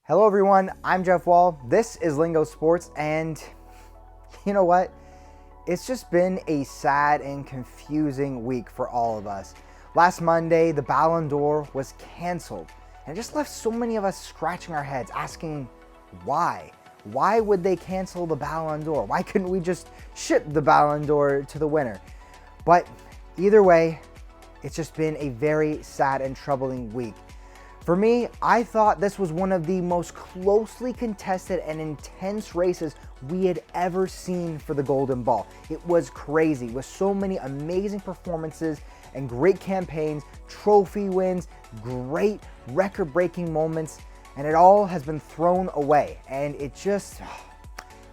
Hello everyone, I'm Jeff Wall. This is Lingo Sports, and you know what? It's just been a sad and confusing week for all of us. Last Monday, the Ballon d'Or was canceled, and it just left so many of us scratching our heads, asking why? Why would they cancel the Ballon d'Or? Why couldn't we just ship the Ballon d'Or to the winner? But either way, it's just been a very sad and troubling week. For me, I thought this was one of the most closely contested and intense races we had ever seen for the Golden Ball. It was crazy, with so many amazing performances and great campaigns, trophy wins, great record-breaking moments, and it all has been thrown away. And it just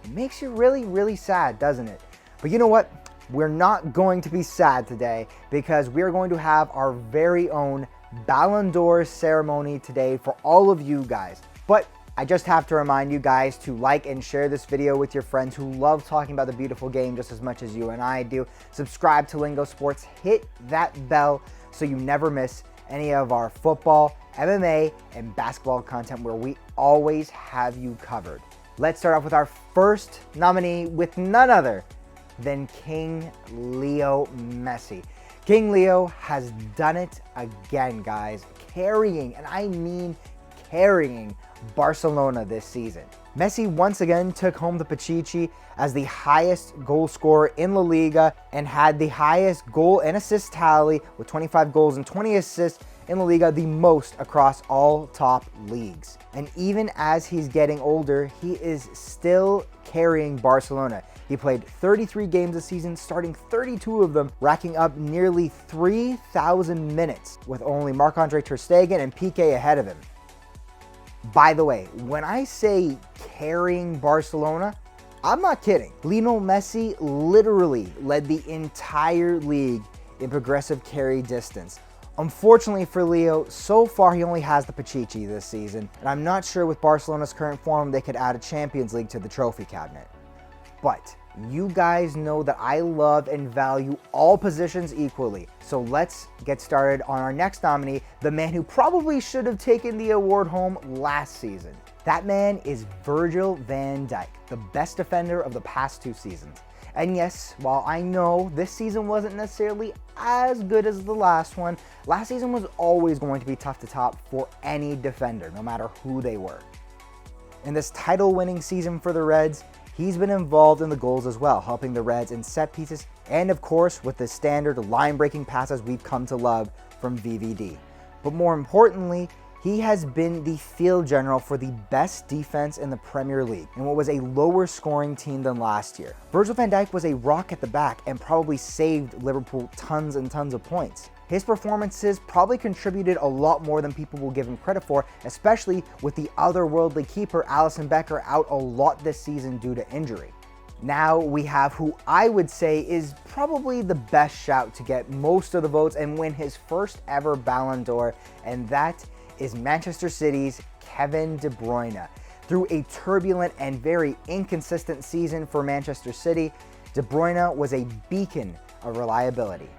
makes you really, really sad, doesn't it? But you know what? We're not going to be sad today, because we're going to have our very own Ballon d'Or ceremony today for all of you guys. But I just have to remind you guys to like and share this video with your friends who love talking about the beautiful game just as much as you and I do. Subscribe to Lingo Sports, hit that bell so you never miss any of our football, MMA, and basketball content, where we always have you covered. Let's start off with our first nominee, with none other than King Leo Messi. King Leo has done it again, guys, carrying, and I mean carrying, Barcelona this season. Messi once again took home the Pichichi as the highest goal scorer in La Liga and had the highest goal and assist tally with 25 goals and 20 assists in La Liga, the most across all top leagues. And even as he's getting older, he is still carrying Barcelona. He played 33 games this season, starting 32 of them, racking up nearly 3,000 minutes, with only Marc-Andre ter Stegen and Piqué ahead of him. By the way, when I say carrying Barcelona, I'm not kidding. Lionel Messi literally led the entire league in progressive carry distance. Unfortunately for Leo, so far he only has the Pichichi this season, and I'm not sure with Barcelona's current form they could add a Champions League to the trophy cabinet. But you guys know that I love and value all positions equally. So let's get started on our next nominee, the man who probably should have taken the award home last season. That man is Virgil Van Dijk, the best defender of the past 2 seasons. And yes, while I know this season wasn't necessarily as good as the last one, last season was always going to be tough to top for any defender, no matter who they were. In this title-winning season for the Reds, he's been involved in the goals as well, helping the Reds in set pieces, and of course with the standard line-breaking passes we've come to love from VVD. But more importantly, he has been the field general for the best defense in the Premier League in what was a lower scoring team than last year. Virgil van Dijk was a rock at the back and probably saved Liverpool tons and tons of points. His performances probably contributed a lot more than people will give him credit for, especially with the otherworldly keeper Alisson Becker out a lot this season due to injury. Now we have who I would say is probably the best shout to get most of the votes and win his first ever Ballon d'Or, and that is Manchester City's Kevin De Bruyne. Through a turbulent and very inconsistent season for Manchester City, De Bruyne was a beacon of reliability.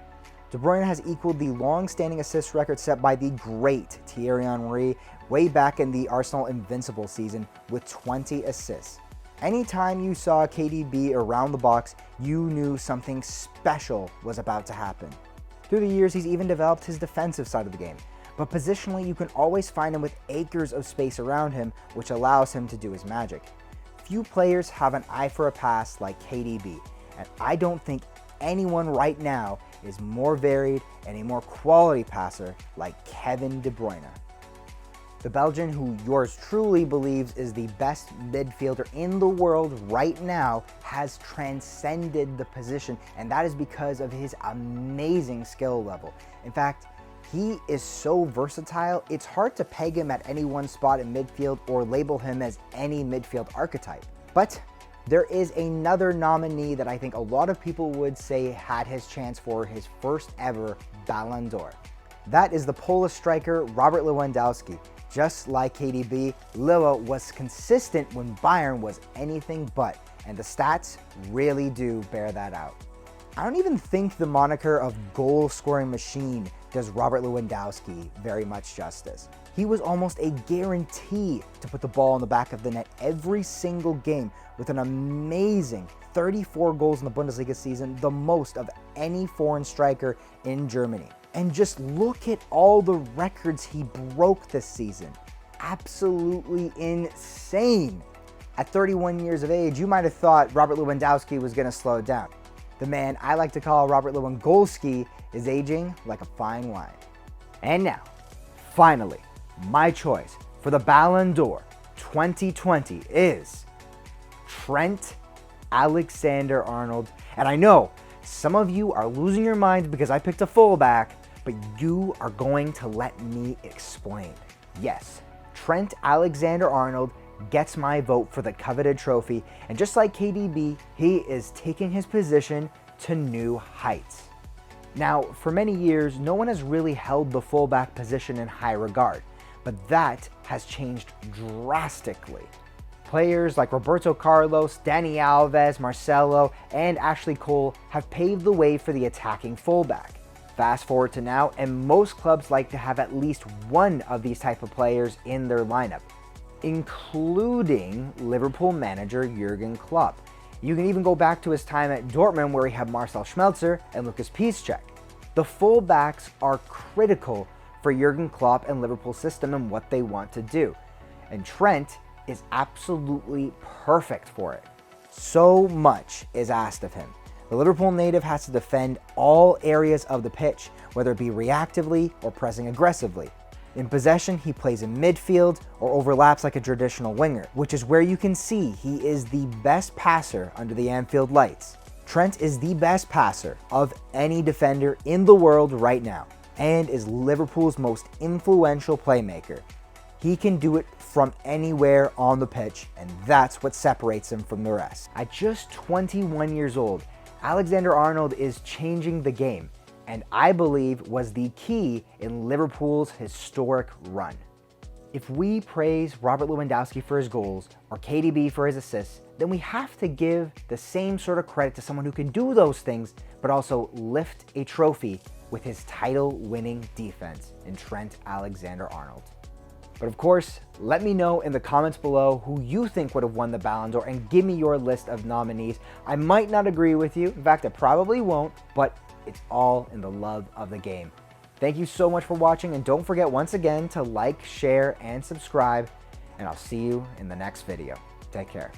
De Bruyne has equaled the long-standing assist record set by the great Thierry Henry way back in the Arsenal Invincible season with 20 assists. Anytime you saw KDB around the box, you knew something special was about to happen. Through the years, he's even developed his defensive side of the game. But positionally, you can always find him with acres of space around him, which allows him to do his magic. Few players have an eye for a pass like KDB, and I don't think anyone right now is more varied and a more quality passer like Kevin De Bruyne. The Belgian, who yours truly believes is the best midfielder in the world right now, has transcended the position, and that is because of his amazing skill level. In fact, he is so versatile, it's hard to peg him at any one spot in midfield or label him as any midfield archetype. But there is another nominee that I think a lot of people would say had his chance for his first ever Ballon d'Or. That is the Polish striker Robert Lewandowski. Just like KDB, Lewa was consistent when Bayern was anything but, and the stats really do bear that out. I don't even think the moniker of goal-scoring machine does Robert Lewandowski very much justice. He was almost a guarantee to put the ball in the back of the net every single game with an amazing 34 goals in the Bundesliga season, the most of any foreign striker in Germany. And just look at all the records he broke this season. Absolutely insane. At 31 years of age, you might have thought Robert Lewandowski was going to slow down. The man I like to call Robert Lewandowski is aging like a fine wine. And now, finally, my choice for the Ballon d'Or 2020 is Trent Alexander-Arnold. And I know some of you are losing your minds because I picked a fullback, but you are going to let me explain. Yes, Trent Alexander-Arnold gets my vote for the coveted trophy, and just like KDB, he is taking his position to new heights. Now, for many years, no one has really held the fullback position in high regard, but that has changed drastically. Players like Roberto Carlos, Dani Alves, Marcelo, and Ashley Cole have paved the way for the attacking fullback. Fast forward to now, and most clubs like to have at least one of these type of players in their lineup, including Liverpool manager Jurgen Klopp. You can even go back to his time at Dortmund where he had Marcel Schmelzer and Lucas Piszczek. The fullbacks are critical for Jurgen Klopp and Liverpool's system and what they want to do. And Trent is absolutely perfect for it. So much is asked of him. The Liverpool native has to defend all areas of the pitch, whether it be reactively or pressing aggressively. In possession, he plays in midfield or overlaps like a traditional winger, which is where you can see he is the best passer under the Anfield lights. Trent is the best passer of any defender in the world right now and is Liverpool's most influential playmaker. He can do it from anywhere on the pitch, and that's what separates him from the rest. At just 21 years old, Alexander-Arnold is changing the game, and I believe was the key in Liverpool's historic run. If we praise Robert Lewandowski for his goals or KDB for his assists, then we have to give the same sort of credit to someone who can do those things, but also lift a trophy with his title-winning defense in Trent Alexander-Arnold. But of course, let me know in the comments below who you think would have won the Ballon d'Or and give me your list of nominees. I might not agree with you. In fact, I probably won't, but it's all in the love of the game. Thank you so much for watching, and don't forget once again to like, share, and subscribe, and I'll see you in the next video. Take care.